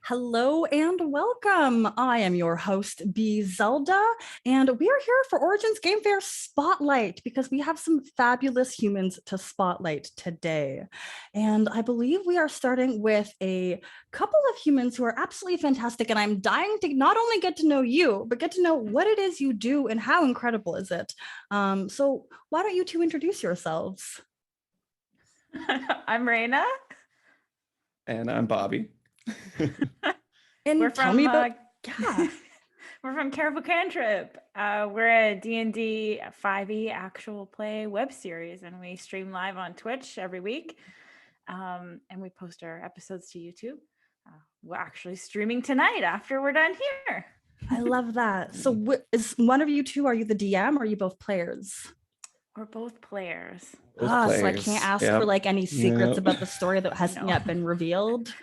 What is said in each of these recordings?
Hello and welcome. I am your host, B Zelda, and we are here for Origins Game Fair Spotlight because we have some fabulous humans to spotlight today. And I believe we are starting with a couple of humans who are absolutely fantastic. And I'm dying to not only get to know you, but get to know what it is you do and how incredible is it. So why don't you two introduce yourselves? I'm Raina. And I'm Bobby. And We're tell from me about we're from Cantrip. We're a D&D 5e actual play web series, and we stream live on Twitch every week. And we post our episodes to YouTube. We're actually streaming tonight after we're done here. I love that. So is one of you two, are you the DM or are you both players? We're both players. So I can't ask for like any secrets about the story that hasn't yet been revealed.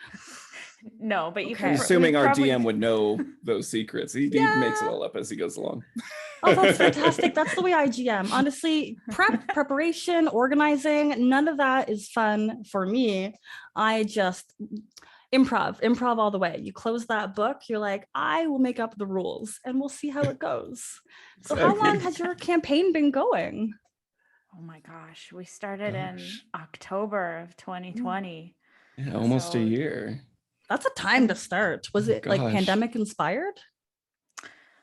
No, but you can. Assuming our DM would know those secrets. He makes it all up as he goes along. Oh, that's fantastic. That's the way I GM. Honestly, preparation, organizing, none of that is fun for me. I just improv all the way. You close that book, you're like, I will make up the rules and we'll see how it goes. So how long has your campaign been going? Oh my gosh, we started in October of 2020. Yeah, almost a year. That's a time to start. Was it like pandemic inspired?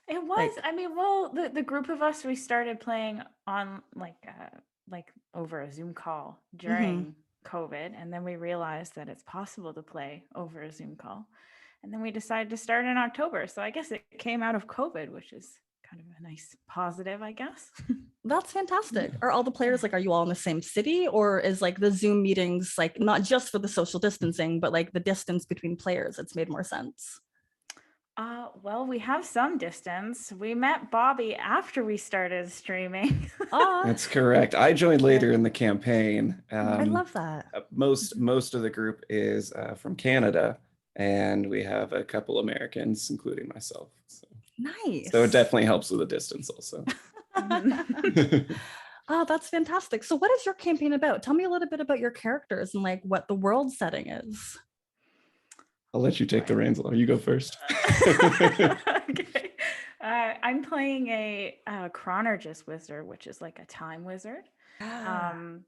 It was. I mean, well, the group of us, we started playing on like over a Zoom call during COVID, and then we realized that it's possible to play over a Zoom call, and then we decided to start in October. So I guess it came out of COVID, which is kind of a nice positive, I guess. That's fantastic. Are all the players are you all in the same city, or is like the Zoom meetings like not just for the social distancing, but like the distance between players, it's made more sense? Well, we have some distance. We met Bobby after we started streaming. That's correct. I joined later in the campaign. I love that. Most of the group is from Canada, and we have a couple Americans, including myself. So. Nice. So it definitely helps with the distance also. Oh, that's fantastic. So what is your campaign about? Tell me a little bit about your characters and like what the world setting is. I'll let you take the reins. You go first. Okay. I'm playing a chronologist wizard, which is like a time wizard. And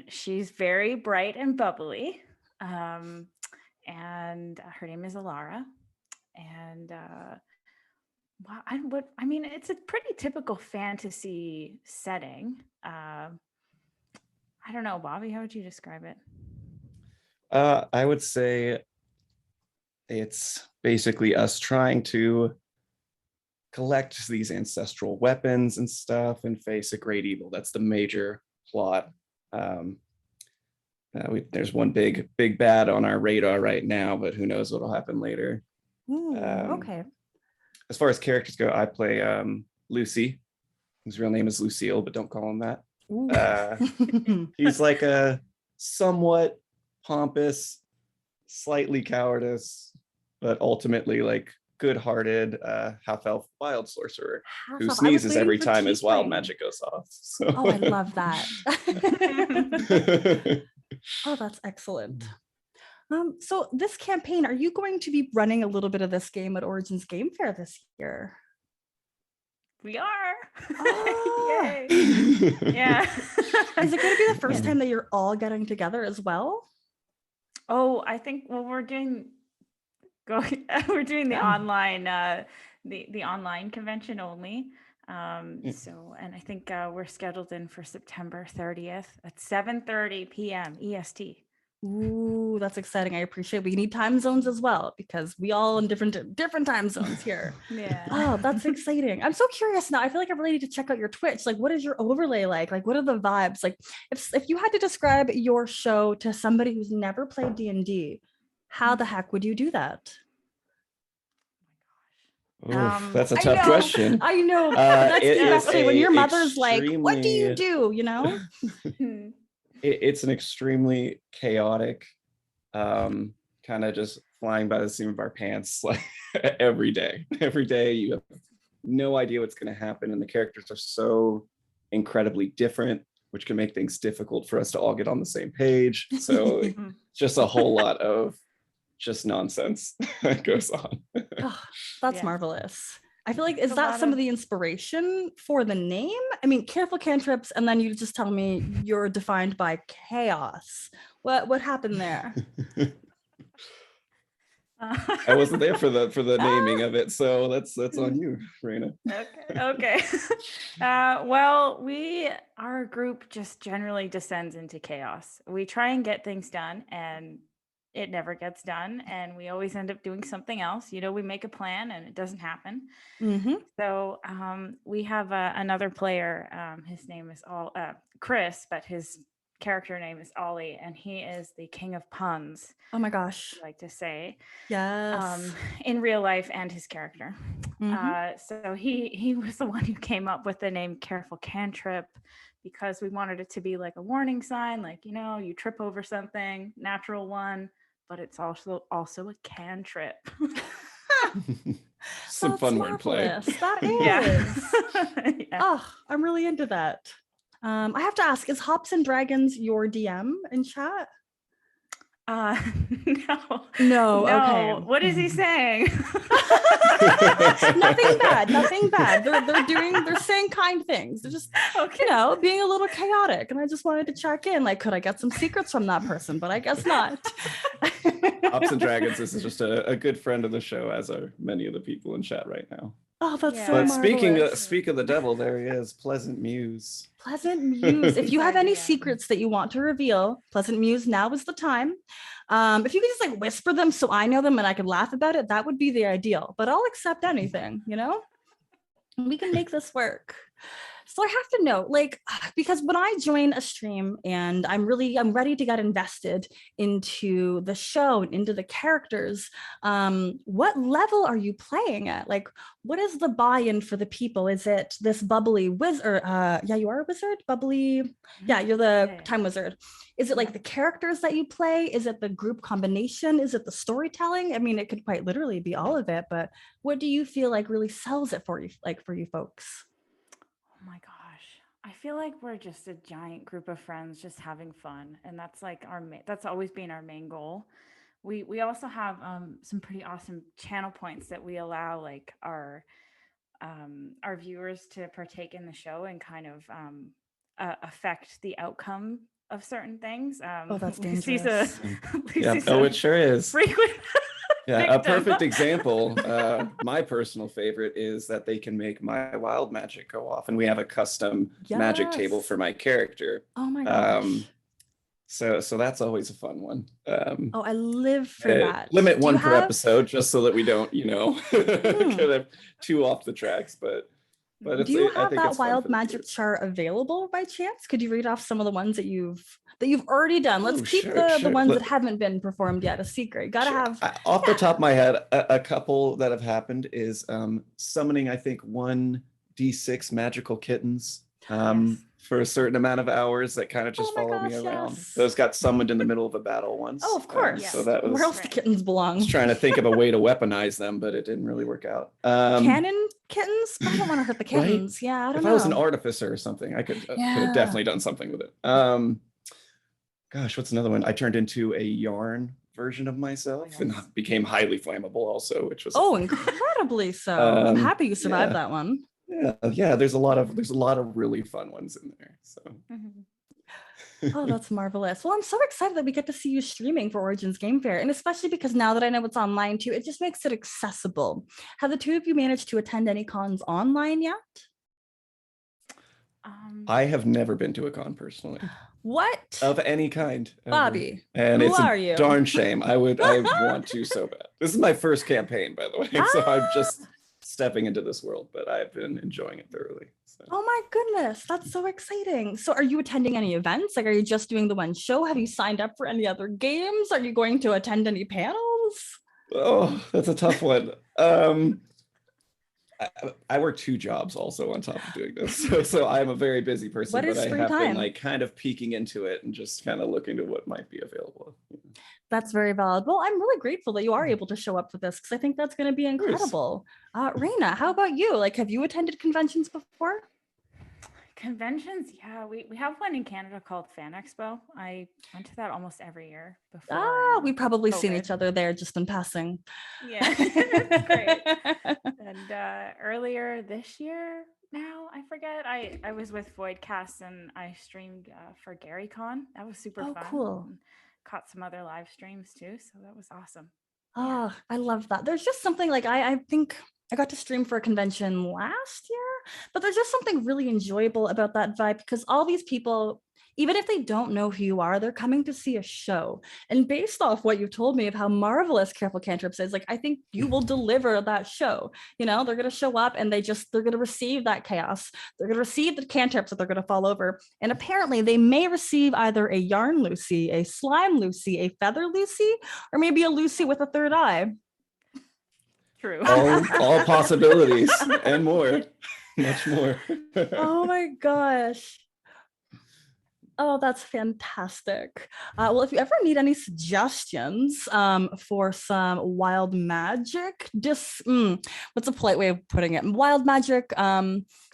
she's very bright and bubbly. And her name is Alara. And it's a pretty typical fantasy setting. I don't know, Bobby, how would you describe it? I would say it's basically us trying to collect these ancestral weapons and stuff and face a great evil. That's the major plot. There's one big bad on our radar right now, but who knows what'll happen later. Okay. As far as characters go, I play Lucy, whose real name is Lucille, but don't call him that. He's like a somewhat pompous, slightly cowardice, but ultimately like good-hearted half-elf wild sorcerer who sneezes every time his wild magic goes off. So. Oh, I love that. Oh, that's excellent. So this campaign, are you going to be running a little bit of this game at Origins Game Fair this year? We are. Oh. Yay. Yeah. Is it going to be the first time that you're all getting together as well? Oh, I think we're doing the online the online convention only. So, and I think we're scheduled in for September 30th at 7:30 p.m. EST. Ooh, that's exciting. I appreciate it. We need time zones as well because we all in different time zones here. Yeah. Oh, that's exciting. I'm so curious now. I feel like I really need to check out your Twitch. Like, what is your overlay like? Like, what are the vibes? Like, if you had to describe your show to somebody who's never played D&D, how the heck would you do that? Oof, that's a tough question. I know. That's especially when your mother's like, what do you do? You know? It's an extremely chaotic, kind of just flying by the seam of our pants like every day. Every day you have no idea what's going to happen, and the characters are so incredibly different, which can make things difficult for us to all get on the same page. So it's just a whole lot of just nonsense that goes on. Oh, that's Yeah. marvelous. I feel like, It's is a that lot some of of- the inspiration for the name? I mean, careful cantrips, and then you just tell me you're defined by chaos. What happened there? I wasn't there for the naming of it, so that's on you, Raina. Okay. Well, our group just generally descends into chaos. We try and get things done, and it never gets done, and we always end up doing something else. We make a plan and it doesn't happen. Mm-hmm. So we have another player. His name is Chris, but his character name is Ollie, and he is the king of puns. Oh my gosh. I like to say, Yes. in real life and his character. Mm-hmm. So he was the one who came up with the name Careful Cantrip, because we wanted it to be like a warning sign, like, you trip over something, natural one, but it's also a cantrip. Some That's fun wordplay. marvelous. That is. Yeah. Oh, I'm really into that. I have to ask, is Hops and Dragons your DM in chat? No. No, okay. What is he saying? Nothing bad. They're saying kind things. They're just, being a little chaotic. And I just wanted to check in. Like, could I get some secrets from that person? But I guess not. Hops and Dragons, this is just a good friend of the show, as are many of the people in chat right now. Oh, that's so But marvelous. speak of the devil, there he is, Pleasant Muse. Pleasant Muse. If you have any secrets that you want to reveal, Pleasant Muse, now is the time. If you could just like whisper them so I know them and I can laugh about it, that would be the ideal. But I'll accept anything, we can make this work. So I have to know, like, because when I join a stream and I'm ready to get invested into the show and into the characters, what level are you playing at? Like, what is the buy-in for the people? Is it this bubbly wizard? Yeah, you are a wizard, bubbly. Yeah, you're the time wizard. Is it like the characters that you play? Is it the group combination? Is it the storytelling? I mean, it could quite literally be all of it, but what do you feel like really sells it for you, like for you folks? Oh my gosh. I feel like we're just a giant group of friends just having fun. And that's like that's always been our main goal. We also have some pretty awesome channel points that we allow like our viewers to partake in the show and kind of affect the outcome of certain things. Oh, that's Lucy's dangerous. It sure is. Frequent. Yeah, a perfect example. My personal favorite is that they can make my wild magic go off, and we have a custom magic table for my character. Oh my gosh. So that's always a fun one. I live for that. Limit one per episode, just so that we don't, kind of too off the tracks. But do you have that wild magic chart available by chance? Could you read off some of the ones that you've already done? Let's keep the ones that haven't been performed yet a secret. You gotta have off the top of my head, a couple that have happened is summoning, I think, 1d6 magical kittens for a certain amount of hours that kind of just follow me around. Those got summoned in the middle of a battle once. Oh, of course. So that was where else the kittens belong. I was trying to think of a way to weaponize them, but it didn't really work out. Cannon kittens? I don't want to hurt the kittens. Right? Yeah, I don't know. If I was an artificer or something, I could have definitely done something with it. Gosh, what's another one? I turned into a yarn version of myself and became highly flammable also, which was incredibly so. I'm happy you survived that one. Yeah, there's a lot of really fun ones in there. So oh, that's marvelous. Well, I'm so excited that we get to see you streaming for Origins Game Fair, and especially because now that I know it's online too, it just makes it accessible. Have the two of you managed to attend any cons online yet? I have never been to a con personally. What? Of any kind. Bobby, and who it's are you? Darn shame. I want to so bad. This is my first campaign, by the way. So I'm just stepping into this world, but I've been enjoying it thoroughly. So. Oh my goodness, that's so exciting. So are you attending any events? Like, are you just doing the one show? Have you signed up for any other games? Are you going to attend any panels? Oh, that's a tough one. I work 2 jobs also on top of doing this. So I'm a very busy person, but I have been like kind of peeking into it and just kind of looking to what might be available. That's very valid. Well, I'm really grateful that you are able to show up for this because I think that's going to be incredible. Raina, how about you? Like, have you attended conventions before? Conventions, yeah, we have one in Canada called Fan Expo. I went to that almost every year before. We've probably seen COVID. each other there just in passing. Yeah, it's great. And earlier this year, now I forget, I was with Voidcast and I streamed for GaryCon. That was super fun. Cool. And caught some other live streams too, so that was awesome. Oh, I love that. There's just something like I think I got to stream for a convention last year, but there's just something really enjoyable about that vibe because all these people, even if they don't know who you are, they're coming to see a show. And based off what you told me of how marvelous Careful Cantrips is, like I think you will deliver that show. You know, they're gonna show up and they're gonna receive that chaos. They're gonna receive the cantrips that they're gonna fall over. And apparently they may receive either a yarn Lucy, a slime Lucy, a feather Lucy, or maybe a Lucy with a third eye. True. All possibilities and more, much more. Oh my gosh. Oh, that's fantastic. Well, if you ever need any suggestions for some wild magic, what's a polite way of putting it? Wild magic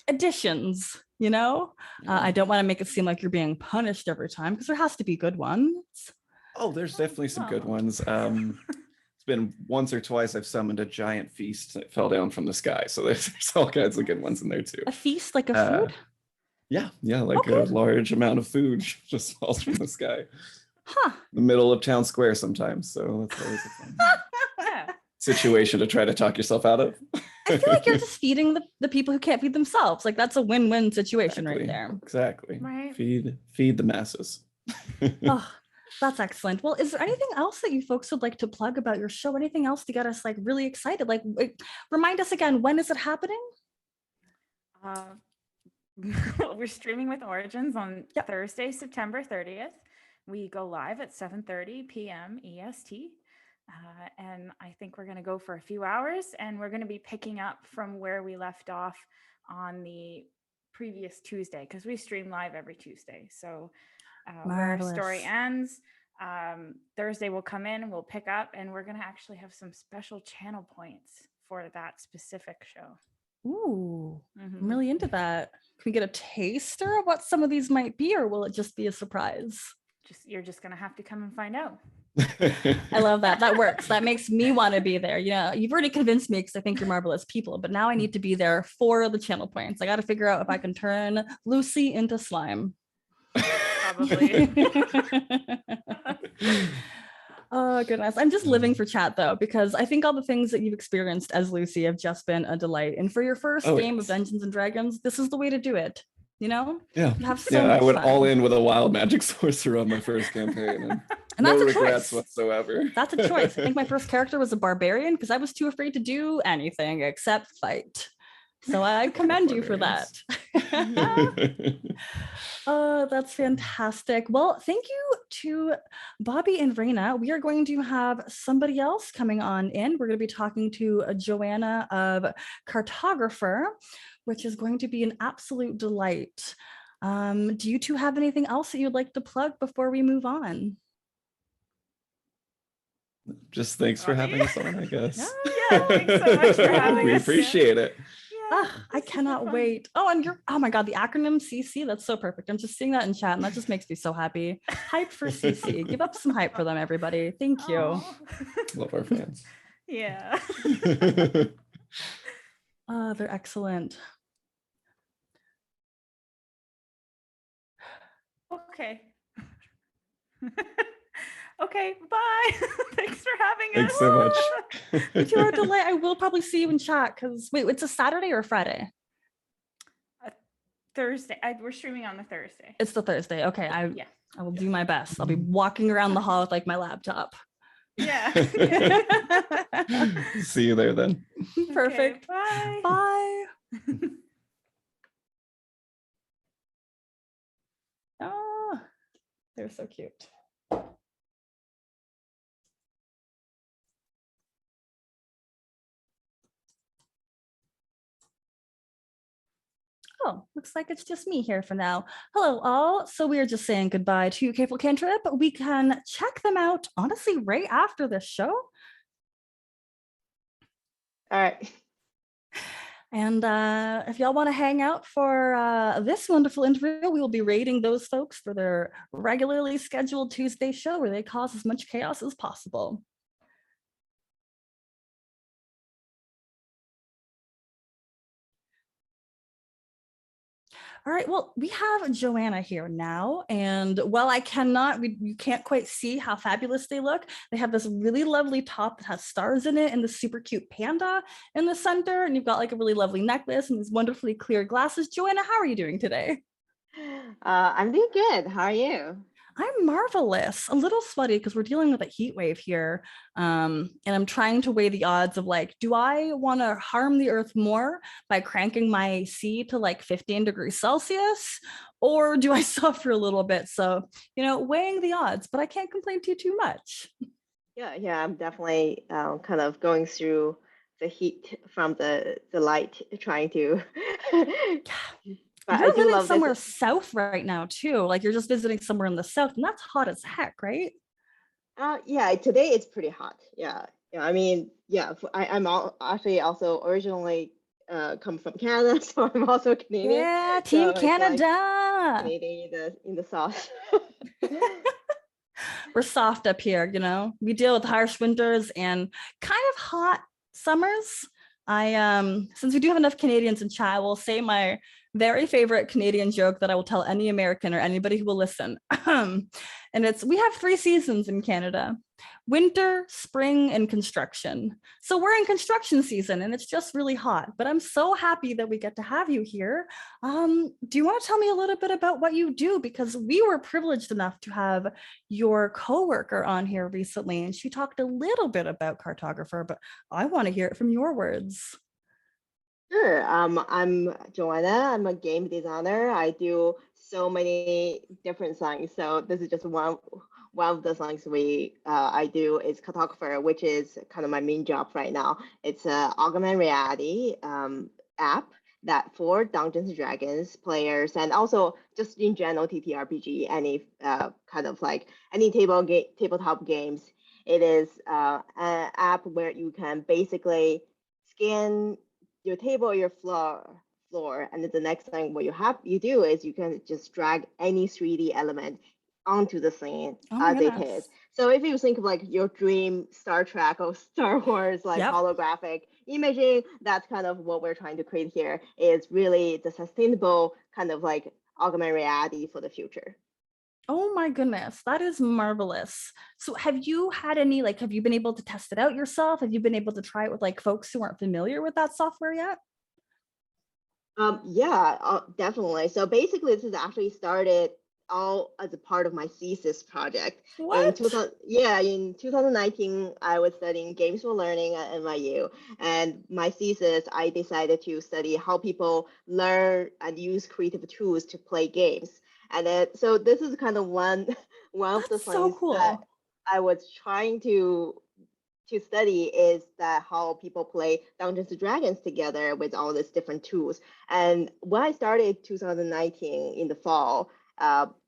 additions, you know? I don't want to make it seem like you're being punished every time because there has to be good ones. Oh, there's definitely some good ones. It's been once or twice I've summoned a giant feast that fell down from the sky. So there's all kinds of good ones in there too. A feast, like a food? Yeah, like a large amount of food just falls from the sky. The middle of town square sometimes. So that's always a fun situation to try to talk yourself out of. I feel like you're just feeding the people who can't feed themselves. Like that's a win-win situation right there. Exactly. Right. Feed the masses. Oh, that's excellent. Well, is there anything else that you folks would like to plug about your show? Anything else to get us like really excited? Like remind us again, when is it happening? We're streaming with Origins on Thursday, September 30th. We go live at 7:30 p.m. EST. And I think we're going to go for a few hours and we're going to be picking up from where we left off on the previous Tuesday because we stream live every Tuesday. So where our story ends, Thursday we'll come in, we'll pick up, and we're going to actually have some special channel points for that specific show. Ooh, I'm really into that. Can we get a taster of what some of these might be, or will it just be a surprise? You're just going to have to come and find out. I love that. That works. That makes me want to be there. You know, you've already convinced me because I think you're marvelous people, but now I need to be there for the channel points. I got to figure out if I can turn Lucy into slime. Probably. Oh goodness, I'm just living for chat though, because I think all the things that you've experienced as Lucy have just been a delight. And for your first game of Dungeons and Dragons, this is the way to do it. You know? Yeah. You have so much I went fun. all in with a wild magic sorcerer on my first campaign. And that's no a regrets choice. whatsoever. That's a choice. I think my first character was a barbarian because I was too afraid to do anything except fight. So I commend you for that. Oh, that's fantastic. Well, thank you to Bobby and Raina. We are going to have somebody else coming on in. We're going to be talking to Joanna of Cartographer, which is going to be an absolute delight. Do you two have anything else that you'd like to plug before we move on? Just thanks for having us on, I guess. Yeah, thanks so much for having we us. appreciate it. I cannot wait. Oh, and oh my God, the acronym CC, that's so perfect. I'm just seeing that in chat and that just makes me so happy. Hype for CC. Give up some hype for them, everybody. Thank you. Love our fans. Yeah. Oh, they're excellent. Okay. Okay, bye. Thanks for having us. Thanks so much. You're a delight. I will probably see you in chat because wait, it's a Saturday or a Friday? Thursday. We're streaming on the Thursday. It's the Thursday. Okay, I will do my best. I'll be walking around the hall with like my laptop. Yeah. See you there then. Perfect. Okay, bye. Bye. Oh, they're so cute. Oh, looks like it's just me here for now. Hello, all. So we are just saying goodbye to Careful Cantrip. We can check them out, honestly, right after this show. All right. And if y'all want to hang out for this wonderful interview, we will be rating those folks for their regularly scheduled Tuesday show where they cause as much chaos as possible. All right, well, we have Joanna here now. And while you can't quite see how fabulous they look, they have this really lovely top that has stars in it and the super cute panda in the center. And you've got like a really lovely necklace and these wonderfully clear glasses. Joanna, how are you doing today? I'm doing good. How are you? I'm marvelous. A little sweaty because we're dealing with a heat wave here. And I'm trying to weigh the odds of like, do I want to harm the earth more by cranking my AC to like 15 degrees Celsius? Or do I suffer a little bit? So, weighing the odds, but I can't complain too much. Yeah, I'm definitely kind of going through the heat from the light, trying to. But you're I do living love somewhere this. south right now too. Like you're just visiting somewhere in the south, and that's hot as heck, right? Yeah, today it's pretty hot. Yeah. I mean, yeah, I'm actually also originally come from Canada, so I'm also Canadian. Yeah, so Team Canada. Like Canadian in the south. We're soft up here, we deal with harsh winters and kind of hot summers. Since we do have enough Canadians in chat, I will say my very favorite Canadian joke that I will tell any American or anybody who will listen. And we have 3 seasons in Canada: winter, spring, and construction. So we're in construction season and it's just really hot, but I'm so happy that we get to have you here. Do you want to tell me a little bit about what you do? Because we were privileged enough to have your coworker on here recently, and she talked a little bit about Cartographer, but I want to hear it from your words. Sure. I'm Joanna. I'm a game designer. I do so many different things. So this is just one of the things I do is Cartographer, which is kind of my main job right now. It's a augmented reality app that for Dungeons and Dragons players and also just in general TTRPG, any kind of like any tabletop games. It is an app where you can basically scan your table or your floor, and then the next thing what you do is you can just drag any 3D element onto the scene as it is. So if you think of like your dream Star Trek or Star Wars like holographic imaging, that's kind of what we're trying to create here, is really the sustainable kind of like augmented reality for the future. Oh my goodness, that is marvelous. So have you been able to test it out yourself? Have you been able to try it with like folks who aren't familiar with that software yet? Yeah, definitely. So basically this is actually started all as a part of my thesis project. What? In 2019, I was studying games for learning at NYU, and my thesis, I decided to study how people learn and use creative tools to play games. And then, so this is kind of one of the things that I was trying to study, is that how people play Dungeons and Dragons together with all these different tools. And when I started 2019 in the fall,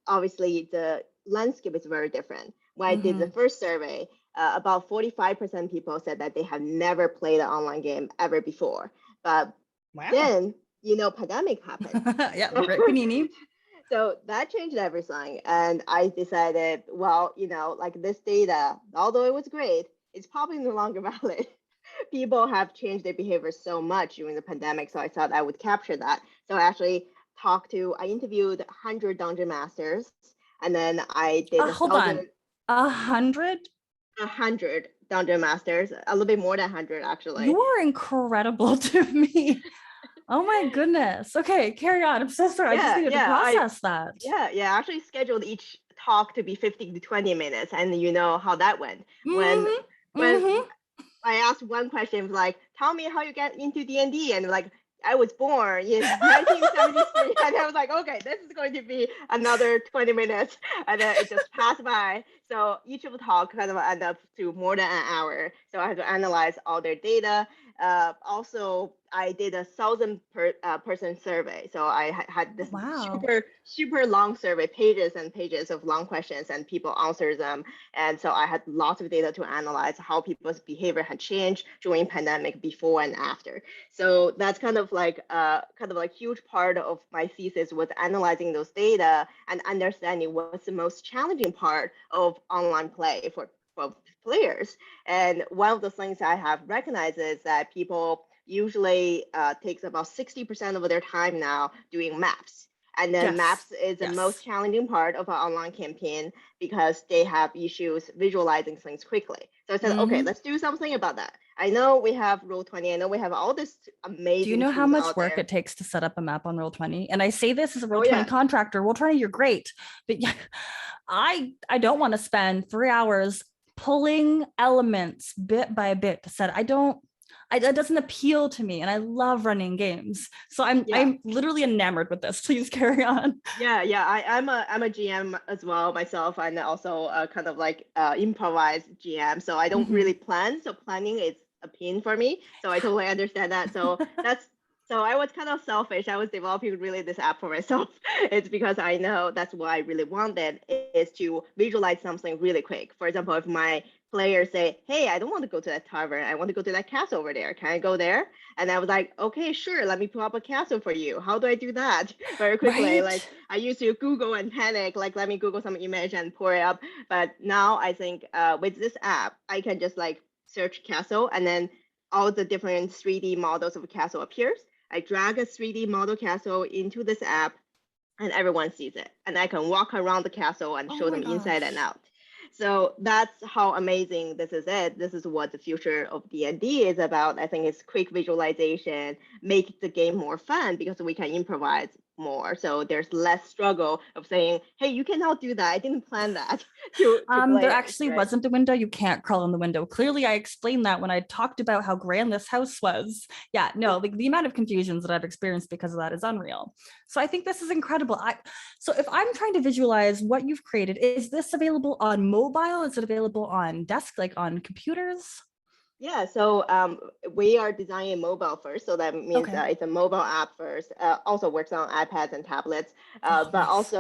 obviously the landscape is very different. When I did the first survey, about 45% people said that they have never played an online game ever before. But then, pandemic happened. Yeah, right, Panini. So that changed everything. And I decided, well, like this data, although it was great, it's probably no longer valid. People have changed their behavior so much during the pandemic. So I thought I would capture that. So I actually I interviewed 100 dungeon masters, and then I did 100? 100 dungeon masters, a little bit more than 100 actually. You are incredible to me. Oh my goodness. Okay, carry on. I'm so sorry. I just needed to process that. Yeah, I actually scheduled each talk to be 15 to 20 minutes, and you know how that went. When I asked one question, like, tell me how you get into D&D, and like, I was born in 1973, and I was like, okay, this is going to be another 20 minutes, and then it just passed by. So each of the talk kind of end up to more than an hour. So I had to analyze all their data. Also, I did 1,000 person survey. So I had this Wow. super long survey, pages and pages of long questions, and people answer them. And so I had lots of data to analyze how people's behavior had changed during pandemic, before and after. So that's kind of like huge part of my thesis was analyzing those data and understanding what's the most challenging part of online play for players. And one of the things I have recognized is that people usually takes about 60% of their time now doing maps. And then maps is the most challenging part of an online campaign because they have issues visualizing things quickly. So I said, okay, let's do something about that. I know we have Roll20. I know we have all this amazing. Do you know how much work it takes to set up a map on Roll20? And I say this as a Roll20 contractor. Roll20, you're great, but yeah, I don't want to spend 3 hours pulling elements bit by bit to set. That doesn't appeal to me, and I love running games. So I'm literally enamored with this. Please carry on. I'm a GM as well myself, and also kind of like improvised GM. So I don't really plan. So planning is a pain for me. So I totally understand that. So so I was kind of selfish. I was developing really this app for myself. It's because I know that's what I really wanted, is to visualize something really quick. For example, if my players say, hey, I don't want to go to that tavern. I want to go to that castle over there. Can I go there? And I was like, okay, sure. Let me pull up a castle for you. How do I do that? Very quickly. Like I used to Google and panic, like let me Google some image and pour it up. But now I think with this app, I can just like search castle, and then all the different 3D models of a castle appears. I drag a 3D model castle into this app, and everyone sees it. And I can walk around the castle and show them inside and out. So that's how amazing this is. This is what the future of D&D is about. I think it's quick visualization, make the game more fun because we can improvise more. So there's less struggle of saying, hey, you cannot do that. I didn't plan that. There actually wasn't a window. You can't crawl in the window. Clearly, I explained that when I talked about how grand this house was. Yeah, no, like the amount of confusions that I've experienced because of that is unreal. So I think this is incredible. So if I'm trying to visualize what you've created, is this available on mobile? Is it available on desk, like on computers? Yeah, so we are designing mobile first, so that means it's a mobile app first. Also works on iPads and tablets, but nice.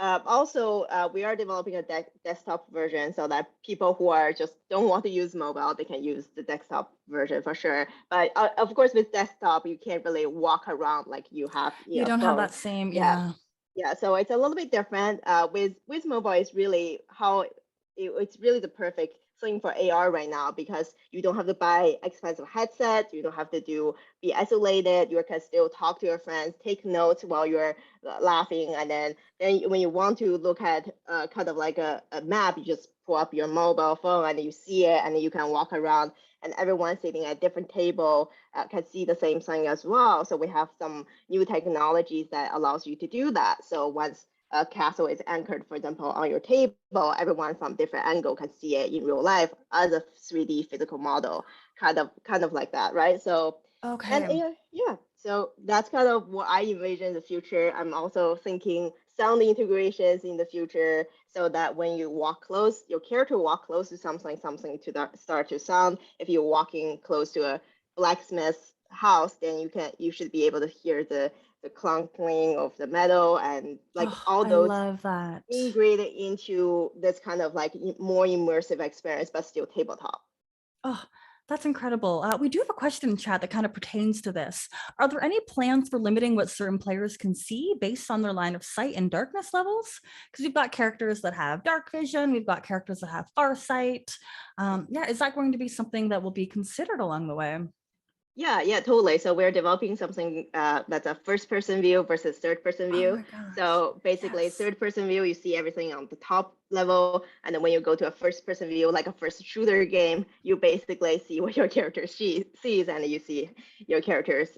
Also we are developing a desktop version so that people who are just don't want to use mobile, they can use the desktop version for sure. But of course, with desktop, you can't really walk around like you have. You don't have that same, yeah. So it's a little bit different. With mobile, it's really it's really the perfect thing for AR right now because you don't have to buy expensive headsets, you don't have to be isolated, you can still talk to your friends, take notes while you're laughing, and then when you want to look at kind of like a map, you just pull up your mobile phone and you see it, and you can walk around, and everyone sitting at a different table can see the same thing as well. So we have some new technologies that allows you to do that. So once a castle is anchored, for example, on your table, everyone from different angle can see it in real life as a 3D physical model, kind of like that, right? So so that's kind of what I envision in the future. I'm also thinking sound integrations in the future, so that when you walk close, your character walk close to something to start to sound. If you're walking close to a blacksmith's house, then you should be able to hear the clunking of the metal and like all those. I love that. Integrated into this kind of like more immersive experience, but still tabletop. Oh, that's incredible. We do have a question in chat that kind of pertains to this. Are there any plans for limiting what certain players can see based on their line of sight and darkness levels? Because we've got characters that have dark vision, we've got characters that have far sight. Is that going to be something that will be considered along the way? Yeah, totally. So we're developing something that's a first-person view versus third-person view. So basically, third-person view, you see everything on the top level, and then when you go to a first-person view, like a first shooter game, you basically see what your character sees, and you see your character's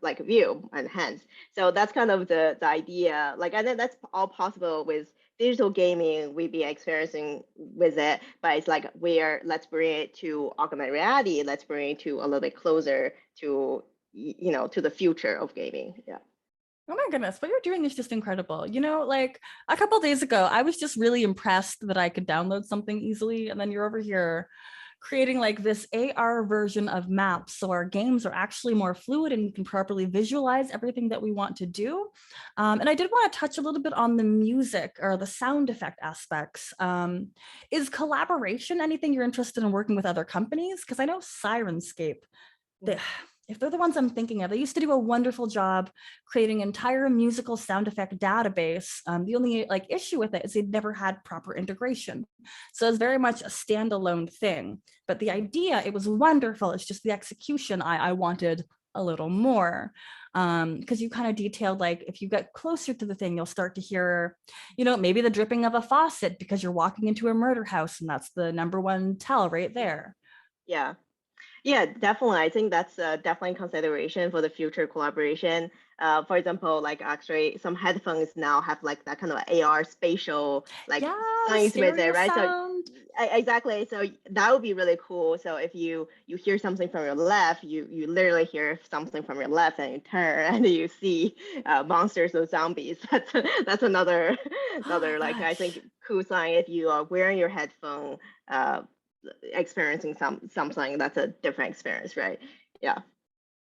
like view and hands. So that's kind of the idea. Like, and then that's all possible with digital gaming. We've been experiencing with it, but it's like let's bring it to augmented reality. Let's bring it to a little bit closer to to the future of gaming. Yeah. Oh my goodness, what you're doing is just incredible. You know, like a couple days ago, I was just really impressed that I could download something easily. And then you're over here creating like this AR version of maps. So our games are actually more fluid and we can properly visualize everything that we want to do. And I did want to touch a little bit on the music or the sound effect aspects. Is collaboration anything you're interested in working with other companies? Because I know Sirenscape, they, if they're the ones I'm thinking of, they used to do a wonderful job creating an entire musical sound effect database. The only like issue with it is they'd never had proper integration. So it's very much a standalone thing. But the idea, it was wonderful. It's just the execution I wanted a little more. Because you kind of detailed like if you get closer to the thing, you'll start to hear, you know, maybe the dripping of a faucet because you're walking into a murder house, and that's the number one tell right there. Yeah. Yeah, definitely. I think that's definitely consideration for the future collaboration. For example, like actually some headphones now have like that kind of AR spatial like Yeah, things with it, stereo right? So sound. exactly. So that would be really cool. So if you hear something from your left, you literally hear something from your left, and you turn and you see monsters or zombies. That's another Oh like I think gosh. cool sign if you are wearing your headphone. Experiencing something that's a different experience, right? Yeah.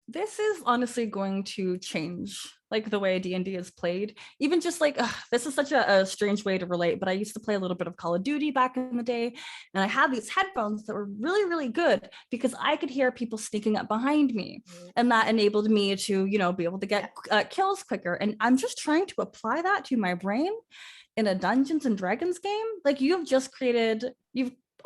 This is honestly going to change like the way D&D is played. Even just like this is such a strange way to relate, but I used to play a little bit of Call of Duty back in the day, and I had these headphones that were really, really good because I could hear people sneaking up behind me, and that enabled me to, you know, be able to get kills quicker. And I'm just trying to apply that to my brain in a Dungeons and Dragons game. Like you've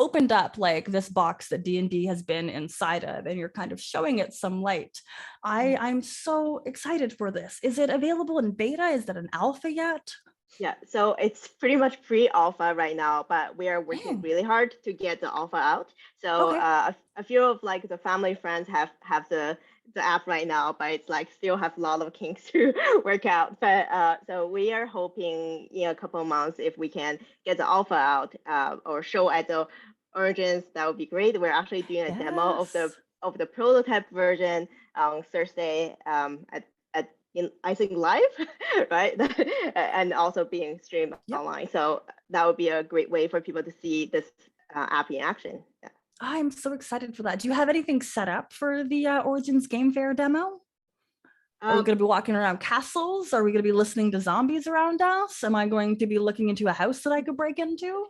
opened up like this box that D&D has been inside of, and you're kind of showing it some light. I'm so excited for this. Is it available in beta? Is that an alpha yet? Yeah, so it's pretty much pre-alpha right now, but we are working really hard to get the alpha out. So Okay. a few of like the family friends have the app right now, but it's like still have a lot of kinks to work out. But so we are hoping in a couple of months if we can get the alpha out or show at the Origins, that would be great. We're actually doing a demo Yes. of the prototype version on Thursday at in I think live, right? And also being streamed Yep. online. So that would be a great way for people to see this app in action. Yeah. I'm so excited for that. Do you have anything set up for the Origins Game Fair demo? Are we going to be walking around castles? Are we going to be listening to zombies around us? Am I going to be looking into a house that I could break into?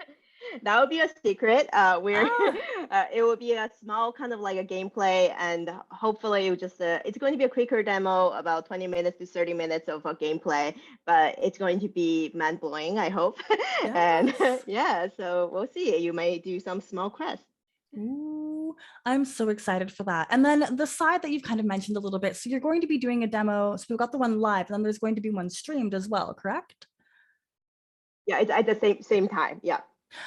That would be a secret. It will be a small kind of like a gameplay, and hopefully it's going to be a quicker demo, about 20 minutes to 30 minutes of a gameplay, but it's going to be mind blowing, I hope. Yes. And yeah, so we'll see. You may do some small quests. Ooh, I'm so excited for that. And then the side that you've kind of mentioned a little bit. So you're going to be doing a demo. So we've got the one live, and then there's going to be one streamed as well, correct? Yeah, it's at the same time. Yeah.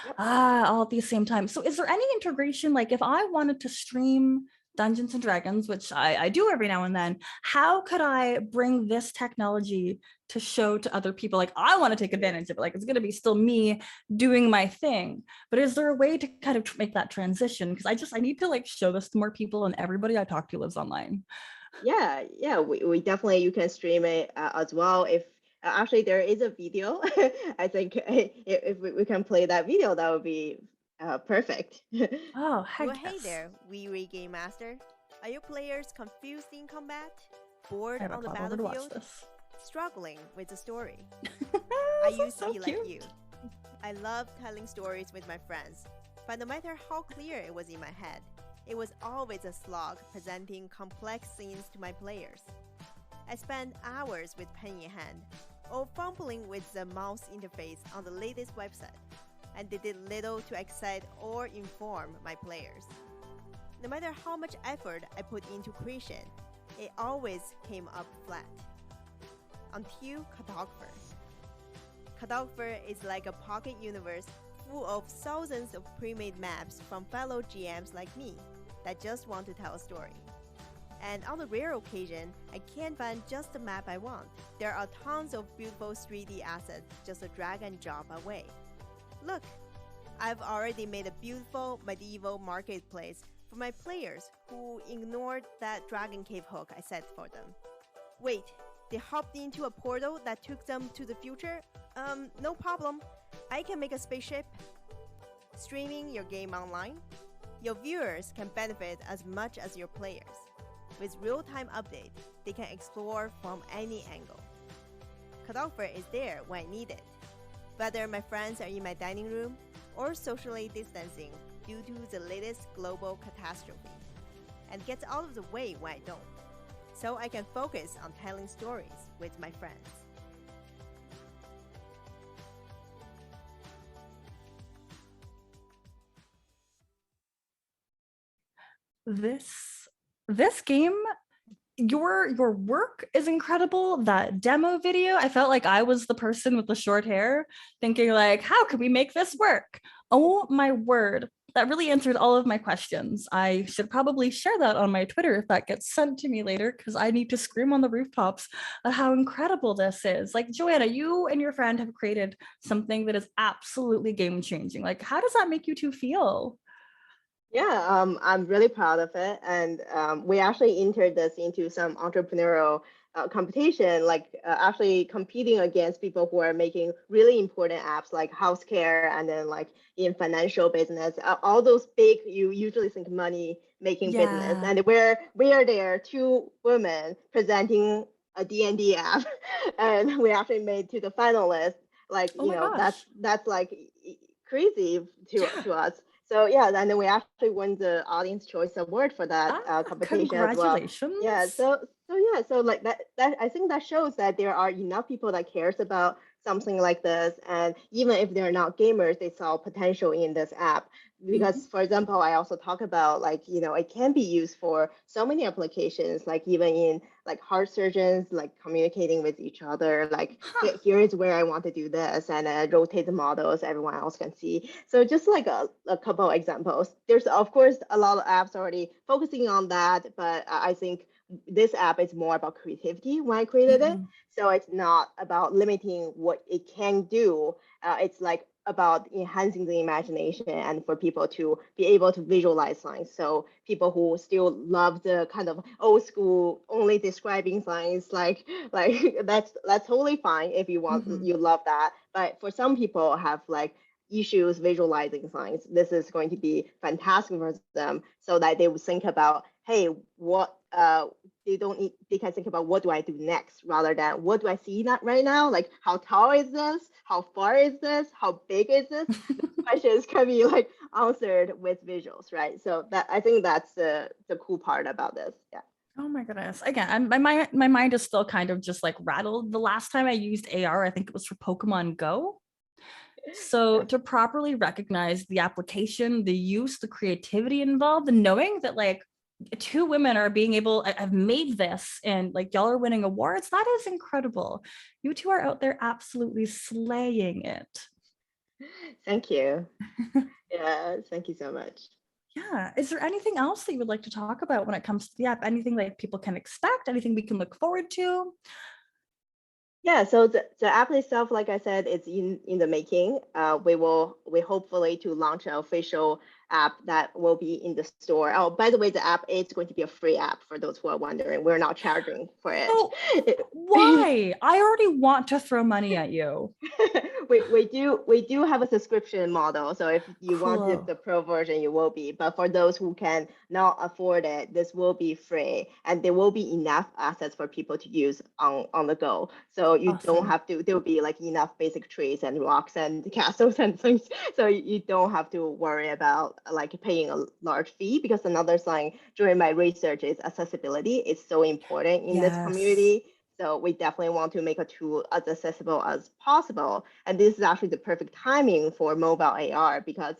Yep. All at the same time. So is there any integration? Like if I wanted to stream Dungeons and Dragons, which I do every now and then, how could I bring this technology to show to other people? Like I want to take advantage of it. Like it's going to be still me doing my thing. But is there a way to kind of make that transition? Because I need to like show this to more people, and everybody I talk to lives online. Yeah, we definitely, you can stream it as well. If actually there is a video, I think if we can play that video, that would be perfect. Oh, heck Well, hey yes. there, Wee Game Master. Are your players confused in combat? Bored I have a on the call over to watch battlefield? this. Struggling with the story? I used to so be cute. like you. I love telling stories with my friends, but no matter how clear it was in my head, it was always a slog presenting complex scenes to my players. I spent hours with pen in hand, or fumbling with the mouse interface on the latest website, and they did little to excite or inform my players. No matter how much effort I put into creation, it always came up flat. Until Cartographer. Cartographer is like a pocket universe full of thousands of pre-made maps from fellow GMs like me that just want to tell a story. And on the rare occasion, I can't find just the map I want. There are tons of beautiful 3D assets just a drag and drop away. Look, I've already made a beautiful medieval marketplace for my players who ignored that Dragon Cave hook I set for them. Wait, They hopped into a portal that took them to the future? No problem. I can make a spaceship. Streaming your game online? Your viewers can benefit as much as your players. With real-time updates, they can explore from any angle. Cutover is there when I need it. Whether my friends are in my dining room or socially distancing due to the latest global catastrophe, and gets out of the way when I don't, so I can focus on telling stories with my friends. This game, your work is incredible. That demo video, I felt like I was the person with the short hair thinking like, how can we make this work? Oh my word, that really answered all of my questions. I should probably share that on my Twitter if that gets sent to me later, because I need to scream on the rooftops at how incredible this is. Like, Joanna, you and your friend have created something that is absolutely game changing. Like, how does that make you two feel? Yeah, I'm really proud of it. And we actually entered this into some entrepreneurial competition, like actually competing against people who are making really important apps like house care and then like in financial business, all those big, you usually think money making business. Yeah. And we are there, two women presenting a D&D app, and we actually made to the finalist. Like, Oh my gosh. that's like crazy Yeah. to us. So yeah, and then we actually won the Audience Choice Award for that competition as well. Congratulations. Yeah, so like that I think that shows that there are enough people that cares about something like this, and even if they're not gamers, they saw potential in this app. Because for example, I also talk about like, it can be used for so many applications, like even in like heart surgeons, like communicating with each other, like here is where I want to do this, and rotate the models everyone else can see. So just like a couple of examples. There's of course a lot of apps already focusing on that, but I think this app is more about creativity when I created it. So it's not about limiting what it can do. It's like about enhancing the imagination and for people to be able to visualize science. So people who still love the kind of old school only describing science, like that's totally fine if you want, you love that. But for some people have like issues visualizing science, this is going to be fantastic for them, so that they would think about, hey, what they can think about what do I do next, rather than what do I see that right now, like how tall is this, how far is this, how big is this. The questions can be like answered with visuals, right? So that, I think that's the cool part about this. Yeah. Oh my goodness. Again, my mind is still kind of just like rattled. The last time I used AR, I think it was for Pokemon Go. So to properly recognize the application, the use, the creativity involved, and knowing that like two women are being able, I've made this, and like y'all are winning awards, that is incredible. You two are out there absolutely slaying it. Thank you. Yeah, thank you so much. Yeah. Is there anything else that you would like to talk about when it comes to the app? Anything like people can expect? Anything we can look forward to? Yeah, so the app itself, like I said, it's in the making. We hopefully to launch an official app that will be in the store. Oh, by the way, the app is going to be a free app for those who are wondering. We're not charging for it. Oh, why? I already want to throw money at you. we do have a subscription model. So if you want the pro version, you will be. But for those who can not afford it, this will be free, and there will be enough assets for people to use on the go. So you don't have to. There will be like enough basic trees and rocks and castles and things. So you don't have to worry about like paying a large fee, because another thing during my research is accessibility. It's so important in this community. So we definitely want to make a tool as accessible as possible. And this is actually the perfect timing for mobile AR, because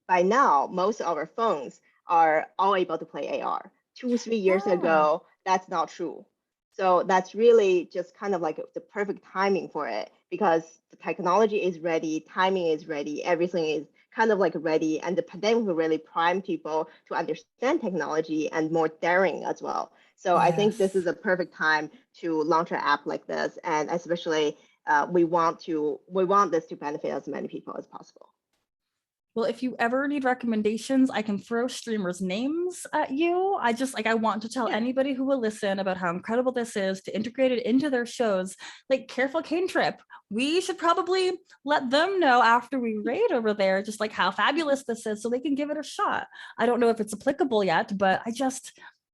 by now, most of our phones are all able to play AR. 2-3 years ago, that's not true. So that's really just kind of like the perfect timing for it, because the technology is ready, timing is ready, everything is kind of like ready, and the pandemic will really prime people to understand technology and more daring as well. So I think this is a perfect time to launch an app like this, and especially we want this to benefit as many people as possible. Well, if you ever need recommendations, I can throw streamers' names at you. I just I want to tell anybody who will listen about how incredible this is to integrate it into their shows. Like Careful Cantrip, we should probably let them know after we raid over there, just like how fabulous this is, so they can give it a shot. I don't know if it's applicable yet, but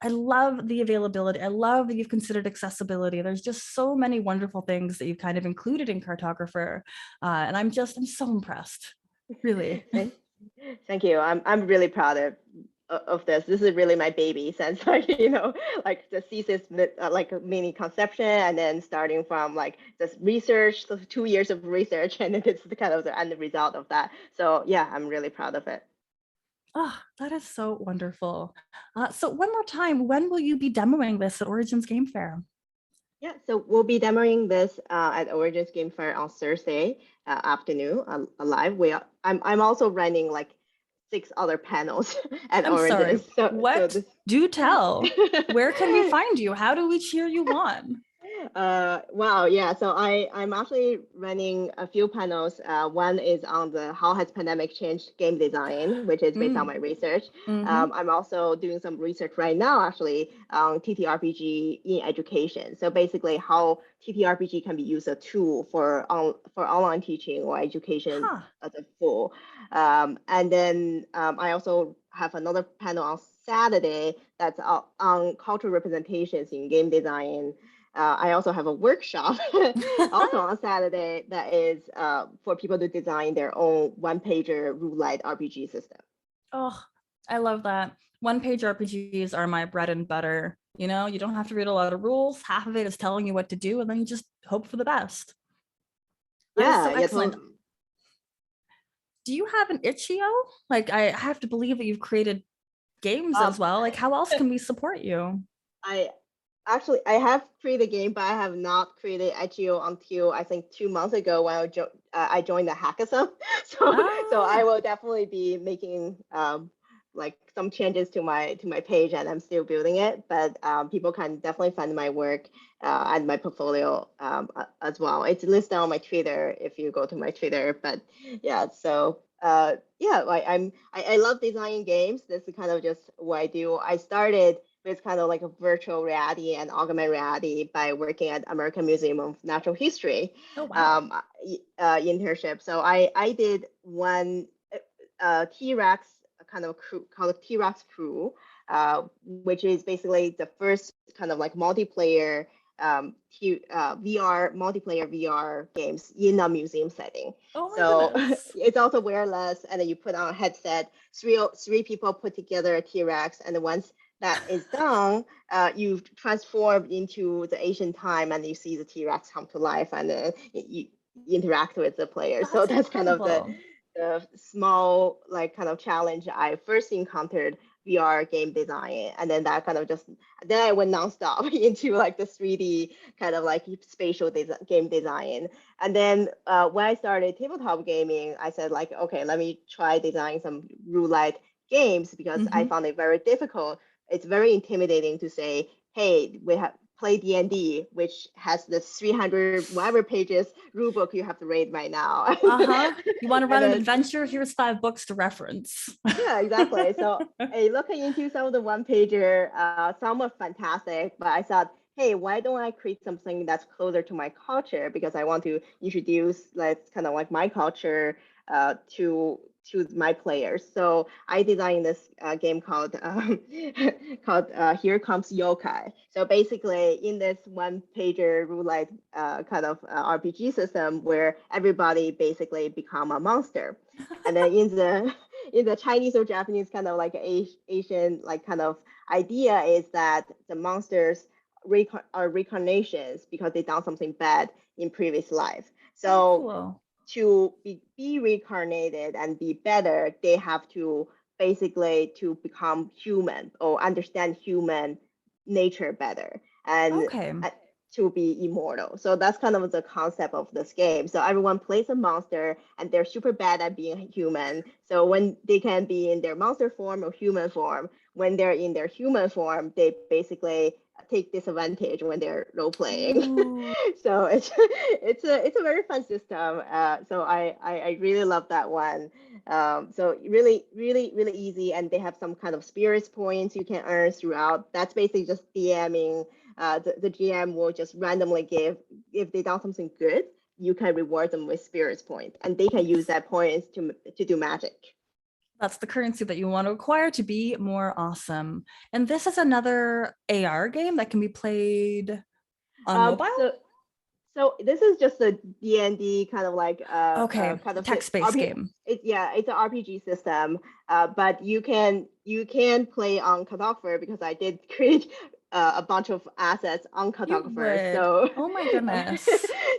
I love the availability. I love that you've considered accessibility. There's just so many wonderful things that you've kind of included in Cartographer. And I'm so impressed. Really. Thank you. I'm really proud of this. This is really my baby since like like the thesis like mini conception, and then starting from like this research, the 2 years of research, and then it's kind of the end result of that. So yeah, I'm really proud of it. Oh, that is so wonderful. So one more time, when will you be demoing this at Origins Game Fair? Yeah, so we'll be demoing this at Origins Game Fair on Thursday afternoon live. I'm also running like 6 other panels at Origins. Sorry, what? Do tell. Where can we find you? How do we cheer you on? Wow, yeah. So I'm actually running a few panels. One is on the how has pandemic changed game design, which is based on my research. I'm also doing some research right now, actually, on TTRPG in education. So basically, how TTRPG can be used as a tool for online teaching or education as a whole. And then I also have another panel on Saturday that's on cultural representations in game design. I also have a workshop also on Saturday that is for people to design their own one-pager roulette RPG system. Oh, I love that. One-page RPGs are my bread and butter. You know, you don't have to read a lot of rules. Half of it is telling you what to do, and then you just hope for the best. That is so excellent. Totally. Do you have an itch.io? Like, I have to believe that you've created games as well. Like, how else can we support you? I have created a game, but I have not created itch.io until I think 2 months ago when I joined the hackathon. So I will definitely be making like some changes to my page, and I'm still building it. But people can definitely find my work and my portfolio as well. It's listed on my Twitter if you go to my Twitter. But yeah, so yeah, I love designing games. This is kind of just what I do. I started with kind of like a virtual reality and augmented reality by working at American Museum of Natural History internship. So I did one T-Rex kind of crew called T-Rex Crew, which is basically the first kind of like multiplayer multiplayer VR games in a museum setting. So it's also wireless, and then you put on a headset. Three people put together a T-Rex, and once that is done, you transform into the ancient time, and you see the T-Rex come to life, and then you interact with the player. So that's incredible. Kind of the small like kind of challenge I first encountered VR game design, and then that kind of then I went nonstop into like the 3D kind of like spatial game design. And then when I started tabletop gaming, I said like, okay, let me try designing some roulette games, because I found it very difficult. It's very intimidating to say, hey, we have play D&D, which has the 300 whatever pages rule book you have to read right now. You want to run an adventure? Here's 5 books to reference. Yeah, exactly. So looking into some of the one-pager, some were fantastic, but I thought, hey, why don't I create something that's closer to my culture? Because I want to introduce like kind of like my culture to my players. So I designed this game called Here Comes Yokai. So basically in this one-pager roulette kind of RPG system where everybody basically become a monster. And then in the Chinese or Japanese kind of like Asian like kind of idea is that the monsters are reincarnations because they done something bad in previous life. So cool. To be reincarnated and be better, they have to basically to become human or understand human nature better and to be immortal. So that's kind of the concept of this game. So everyone plays a monster and they're super bad at being human. So when they can be in their monster form or human form, when they're in their human form, they basically take disadvantage when they're role playing. So it's a very fun system. So I really love that one. So really easy, and they have some kind of spirits points you can earn throughout. That's basically just DMing. The GM will just randomly give, if they done something good, you can reward them with spirits points, and they can use that points to do magic. That's the currency that you want to acquire to be more awesome. And this is another AR game that can be played on mobile? So this is just a D&D kind of like kind of text-based game. It's an RPG system, but you can play on Cartographer, because I did create a bunch of assets on Cartographer. So oh my goodness.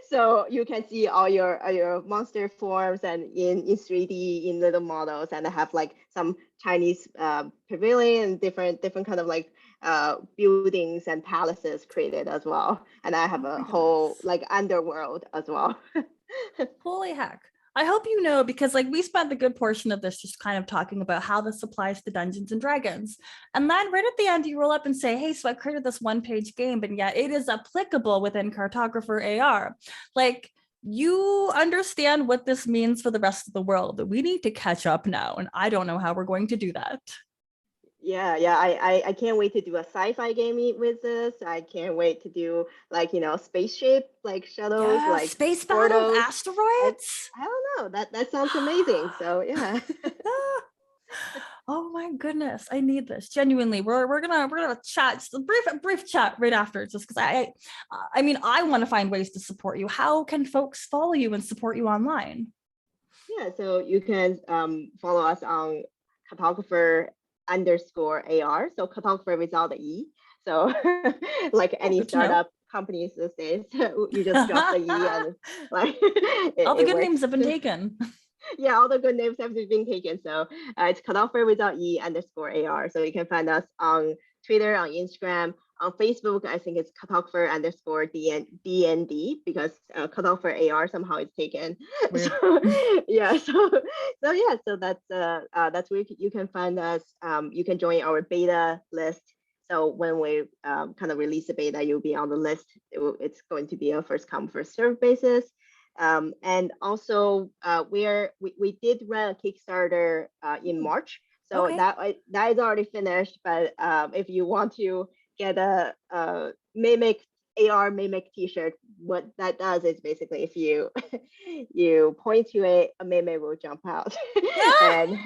So you can see all your monster forms and in 3D in little models, and I have like some Chinese pavilion, different kind of like buildings and palaces created as well, and I have a whole like underworld as well. Holy heck. I hope you know, because like we spent the good portion of this just kind of talking about how this applies to Dungeons and Dragons. And then right at the end, you roll up and say, hey, so I created this one-page game, but yet it is applicable within Cartographer AR. Like, you understand what this means for the rest of the world. We need to catch up now, and I don't know how we're going to do that. Yeah, I can't wait to do a sci-fi game with this. I can't wait to do like, spaceship, like shuttles, like space battle, asteroids. I don't know. That sounds amazing. So yeah. Oh my goodness, I need this. Genuinely, we're gonna chat, just a brief chat right after, just because I mean, I want to find ways to support you. How can folks follow you and support you online? Yeah, so you can follow us on Cartographer_AR. So Cartographer without the E. So like any startup companies these days, you just drop the E and like all the good names have been taken. Yeah, all the good names have been taken. So it's Cartographer without E_AR. So you can find us on Twitter, on Instagram, on Facebook. I think it's Cartographer_DND, because Cartographer AR somehow is taken. So that's where you can find us. You can join our beta list. So when we kind of release the beta, you'll be on the list. It's going to be a first come, first serve basis. And also we did run a Kickstarter in March, so that is already finished. But if you want to get a Mimic AR Mimic t-shirt, what that does is basically if you you point to it, a Mimic will jump out. And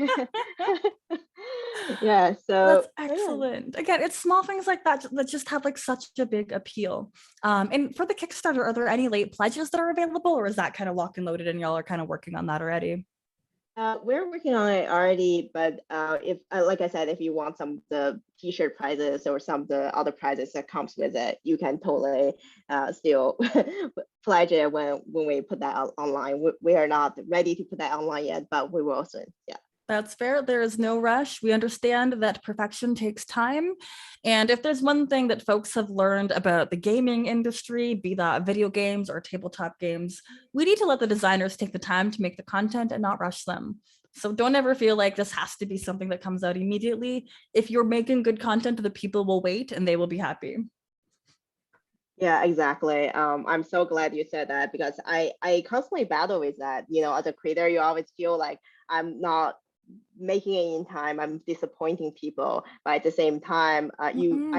yeah, so that's excellent. Again, it's small things like that that just have like such a big appeal. And for the Kickstarter, are there any late pledges that are available, or is that kind of locked and loaded and y'all are kind of working on that already? We're working on it already, but if like I said, if you want some of the t-shirt prizes or some of the other prizes that comes with it, you can totally still pledge it when we put that out online. We are not ready to put that online yet, but we will soon. Yeah. That's fair. There is no rush. We understand that perfection takes time. And if there's one thing that folks have learned about the gaming industry, be that video games or tabletop games, we need to let the designers take the time to make the content and not rush them. So don't ever feel like this has to be something that comes out immediately. If you're making good content, the people will wait and they will be happy. Yeah, exactly. I'm so glad you said that, because I constantly battle with that. As a creator, you always feel like I'm not making it in time, I'm disappointing people, but at the same time I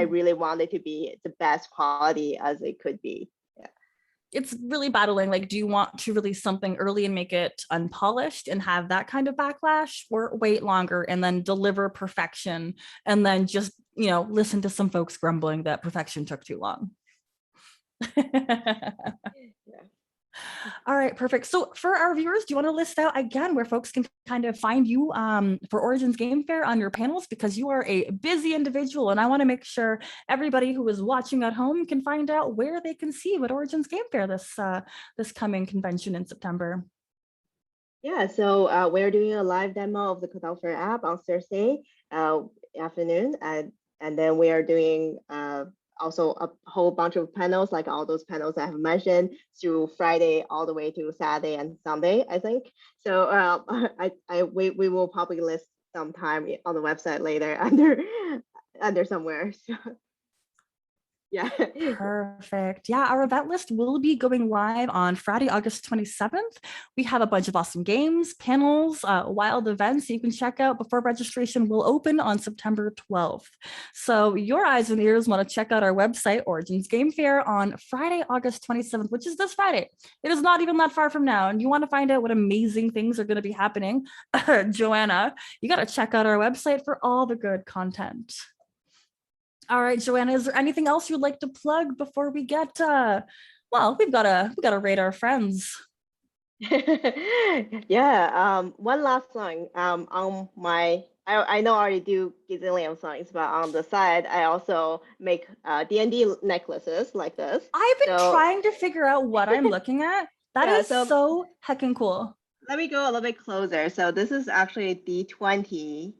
really want it to be the best quality as it could be. Yeah, it's really battling, like, do you want to release something early and make it unpolished and have that kind of backlash, or wait longer and then deliver perfection and then just listen to some folks grumbling that perfection took too long? Yeah. All right, perfect. So for our viewers, do you want to list out again where folks can kind of find you for Origins Game Fair on your panels? Because you are a busy individual, and I want to make sure everybody who is watching at home can find out where they can see you at Origins Game Fair this coming convention in September. Yeah, so we're doing a live demo of the Cartographer app on Thursday afternoon, and then we are doing also a whole bunch of panels, like all those panels I have mentioned, through Friday all the way to Saturday and Sunday, I think. So we will probably list sometime on the website later under somewhere. So, yeah. Perfect. Yeah, our event list will be going live on Friday, August 27th. We have a bunch of awesome games, panels, wild events you can check out before registration will open on September 12th. So your eyes and ears want to check out our website, Origins Game Fair, on Friday, August 27th, which is this Friday. It is not even that far from now. And you want to find out what amazing things are going to be happening, Joanna, you got to check out our website for all the good content. All right, Joanna, is there anything else you'd like to plug before we get well, we gotta rate our friends. Yeah, one last song. On my I know I already do gazillion songs, but on the side I also make D&D necklaces like this. I've been trying to figure out what I'm looking at. That is so heckin' cool. Let me go a little bit closer. So this is actually D20.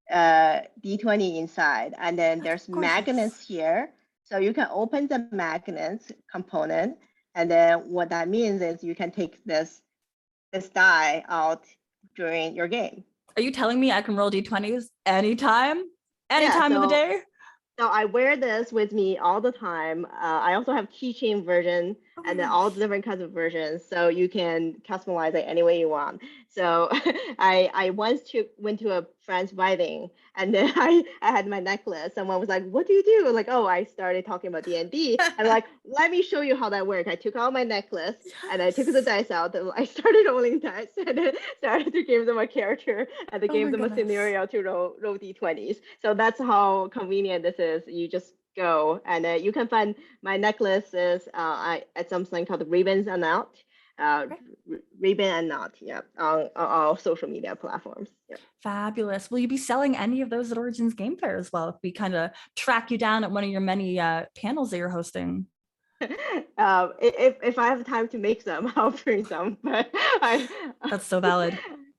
D20 inside, and then there's magnets here, so you can open the magnets component, and then what that means is you can take this die out during your game. Are you telling me I can roll D20s anytime of the day? So I wear this with me all the time. I also have keychain version and then all the different kinds of versions. So you can customize it any way you want. So I once went to a friend's wedding, and then I had my necklace. Someone was like, "What do you do?" Like, "Oh, I started talking about D&D." I'm like, "Let me show you how that works." I took out my necklace and I took the dice out. And I started rolling dice and then started to give them a character and I gave them a scenario to roll D20s. So that's how convenient this is. You just go, and you can find my necklaces at something called Ribbons and Knot. Ribbon and Knot, yeah, on all social media platforms. Yeah. Fabulous. Will you be selling any of those at Origins Game Fair as well? If we kind of track you down at one of your many panels that you're hosting. If I have time to make some, I'll bring some. But that's so valid.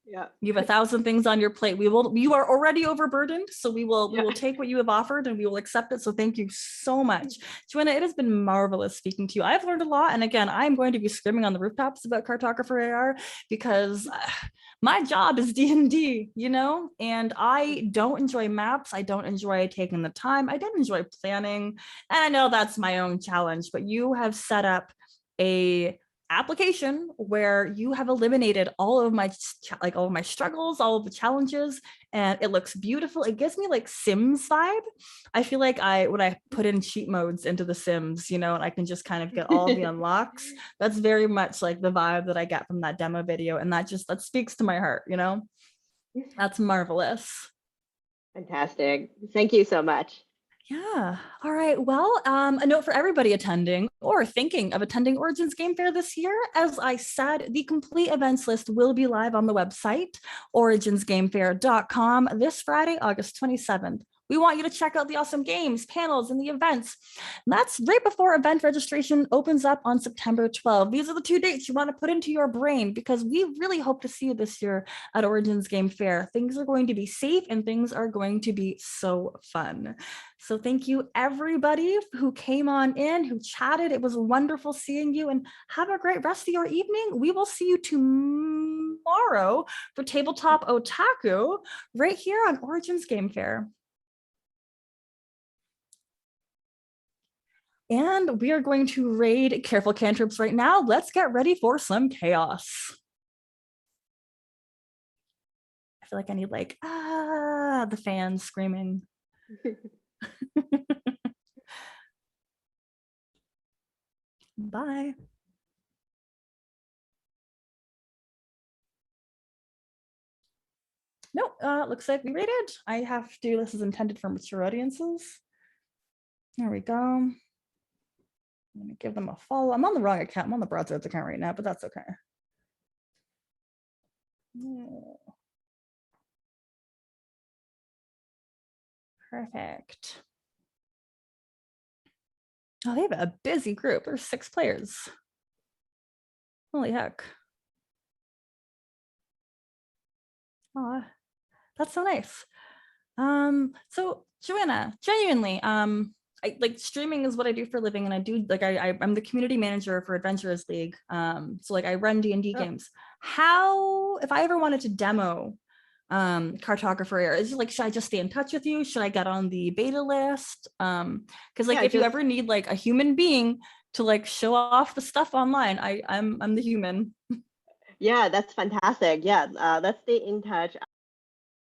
Yeah. You have 1,000 things on your plate. You are already overburdened, so we will take what you have offered and we will accept it. So thank you so much. Joanna, it has been marvelous speaking to you. I've learned a lot. And again, I'm going to be screaming on the rooftops about Cartographer AR because my job is D&D, and I don't enjoy maps. I don't enjoy taking the time. I don't enjoy planning. And I know that's my own challenge, but you have set up a application where you have eliminated all of my struggles, all of the challenges, and it looks beautiful. It gives me like Sims vibe. I feel like when I put in cheat modes into the Sims, and I can just kind of get all the unlocks. That's very much like the vibe that I get from that demo video, and that speaks to my heart. That's marvelous. Fantastic. Thank you so much. Yeah. All right. Well, a note for everybody attending or thinking of attending Origins Game Fair this year. As I said, the complete events list will be live on the website, originsgamefair.com, this Friday, August 27th. We want you to check out the awesome games, panels, and the events. And that's right before event registration opens up on September 12th. These are the 2 dates you want to put into your brain because we really hope to see you this year at Origins Game Fair. Things are going to be safe and things are going to be so fun. So thank you everybody who came on in, who chatted. It was wonderful seeing you, and have a great rest of your evening. We will see you tomorrow for Tabletop Otaku right here on Origins Game Fair. And we are going to raid Careful Cantrips right now. Let's get ready for some chaos. I feel like I need the fans screaming. Bye. Nope, looks like we rated. I have to, this is intended for mature audiences. There we go. I'm gonna give them a follow. I'm on the wrong account. I'm on the Broadswords account right now, but that's okay. Perfect. Oh, they have a busy group. There's 6 players. Holy heck. Oh, that's so nice. So Joanna, genuinely, streaming is what I do for a living, and I do I'm the community manager for Adventurers League. So I run D&D games. How, if I ever wanted to demo cartographer area? Is it like, should I just stay in touch with you? Should I get on the beta list? Because like, if you ever need like a human being to like show off the stuff online, I'm the human. Yeah, that's fantastic. Yeah, let's stay in touch.